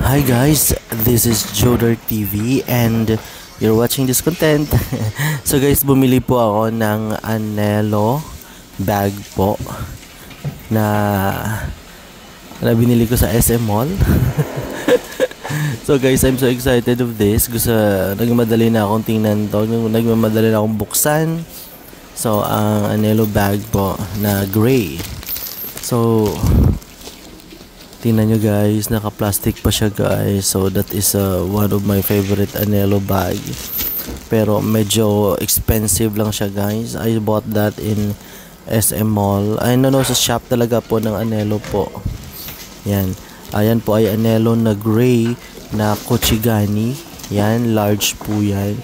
Hi guys, this is Joder TV and you're watching this content. So guys, bumili po ako ng Anelo bag po na binili ko sa SM Mall. So guys, I'm so excited of this. Nagmamadali na akong tingnan to. Nagmamadali na akong buksan. So, ang Anelo bag po na gray. So, tingnan nyo guys, naka-plastic pa siya guys. So, that is one of my favorite Anelo bag. Pero medyo expensive lang siya guys. I bought that in SM Mall. Sa shop talaga po ng Anelo po. Yan. Ayan po ay Anelo na gray na Kochigani. Yan, large po yan.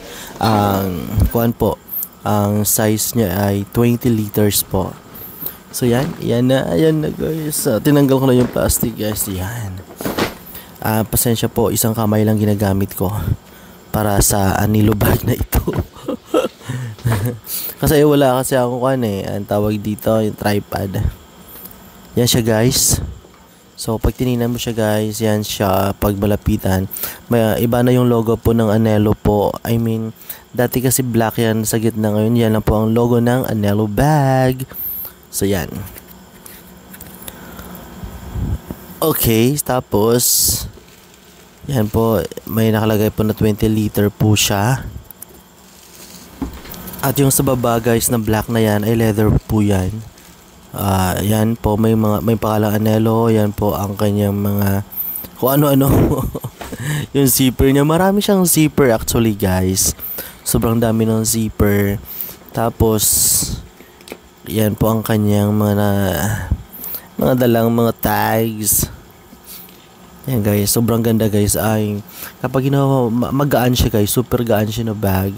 Ang size niya ay 20 liters po. So yan na guys. Tinanggal ko na yung plastic guys. Yan. Pasensya po, isang kamay lang ginagamit ko para sa Anelo bag na ito. Kasi wala kasi ako ang tawag dito, yung tripod. Yan siya guys. So pag tinignan mo siya guys, yan siya pag malapitan. Iba na yung logo po ng Anelo po. I mean, dati kasi black yan sa gitna, ngayon yan lang po ang logo ng Anelo bag. So yan. Okay, tapos yan po, may nakalagay po na 20 liter po siya. At yung sa baba guys na black na yan ay leather po yan. Yan po, may pangalang Anelo. Yan po ang kanyang mga kung ano-ano. Yung zipper niya, marami siyang zipper actually guys. Sobrang dami ng zipper. Tapos yan po ang kanyang mga dalang mga tags. Yan guys, sobrang ganda guys. Ay kapag magaan siya guys, super gaan siya na bag.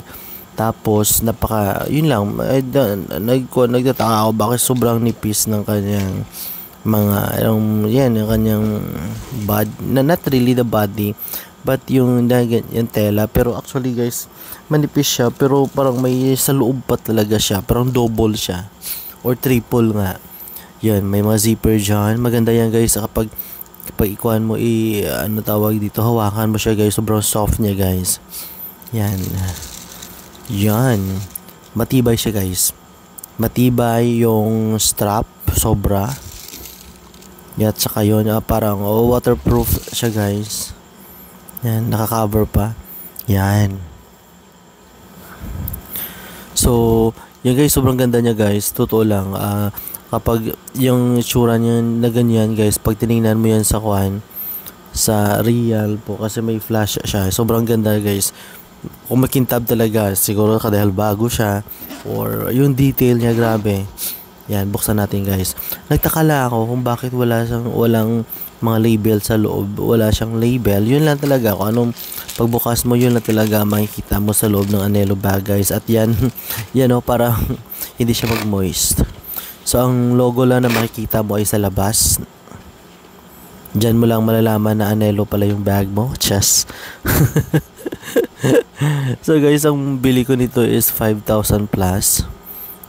Tapos yun lang, nagtataka ako bakit sobrang nipis ng kanyang yung kanyang body, not really the body, but yung tela. Pero actually guys, manipis siya, pero parang may sa loob pa talaga siya, parang double siya or triple nga. Yan, may mga zipper dyan. Maganda yan guys, kapag ikuhan mo, tawag dito, hawakan mo siya guys, sobrang soft niya guys. Yan, matibay siya guys. Matibay yung strap, sobra. At saka yun, parang waterproof siya guys. Yan, nakakover pa. Yan. So, yan guys, sobrang ganda niya guys. Totoo lang, kapag yung itsura niya na ganyan guys, pag tinignan mo yan sa real po, kasi may flash siya, sobrang ganda guys. Kung makintab talaga, siguro dahil bago siya, or yung detail niya, grabe. Yan, buksan natin guys. Nagtaka lang ako kung bakit walang mga label sa loob. Wala siyang label. Yun lang talaga, kung anong pagbukas mo, yun lang talaga makikita mo sa loob ng Anelo bag guys. At yan, para hindi siya mag-moist. So ang logo lang na makikita mo ay sa labas. Diyan mo lang malalaman na Anelo pala yung bag mo. Chas. So guys, ang bili ko nito is 5,000 plus.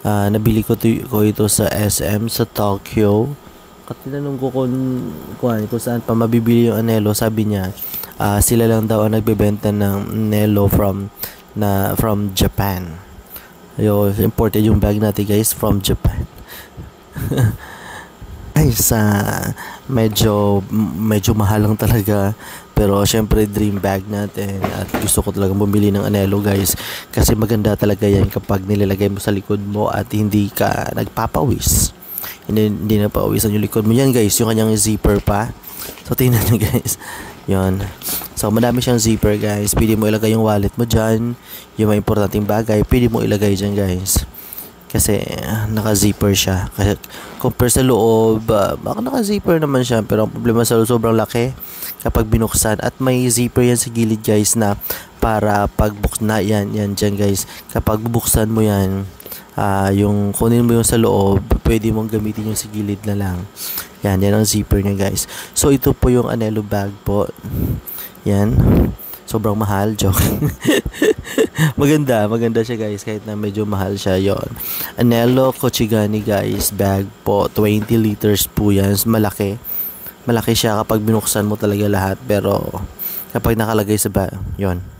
Nabili ko ito sa SM sa Tokyo. At tinanong ko kung saan pa mabibili yung Anelo. Sabi niya, sila lang daw ang nagbebenta ng Anelo from Japan. Imported yung bag natin guys from Japan. Guys, medyo mahal lang talaga, pero syempre dream bag natin at gusto ko talaga bumili ng Anelo guys, kasi maganda talaga yan kapag nilalagay mo sa likod mo at hindi ka nagpapawis, hindi na pawisan yung likod mo. Yan guys, yung kanyang zipper pa. So tingnan nyo guys, yun. So madami siyang zipper guys. Pwede mo ilagay yung wallet mo dyan, yung mga importanteng bagay pwede mo ilagay dyan guys, kasi naka-zipper siya. Kasi compare sa loob, naka-zipper naman siya, pero ang problema sa loob, sobrang laki kapag binuksan. At may zipper yan sa gilid guys, na para pagbuksan na yan dyan guys. Kapag bubuksan mo yan, yung kunin mo yung sa loob, pwede mong gamitin yung sa gilid na lang. Yan ang zipper niya guys. So ito po yung Anelo bag po. Yan. Sobrang mahal, joke. maganda siya guys, kahit na medyo mahal siya. Yon, Anelo Kochigani guys, bag po, 20 liters po yan, malaki. malaki siya kapag binuksan mo talaga lahat, pero kapag nakalagay sa yon.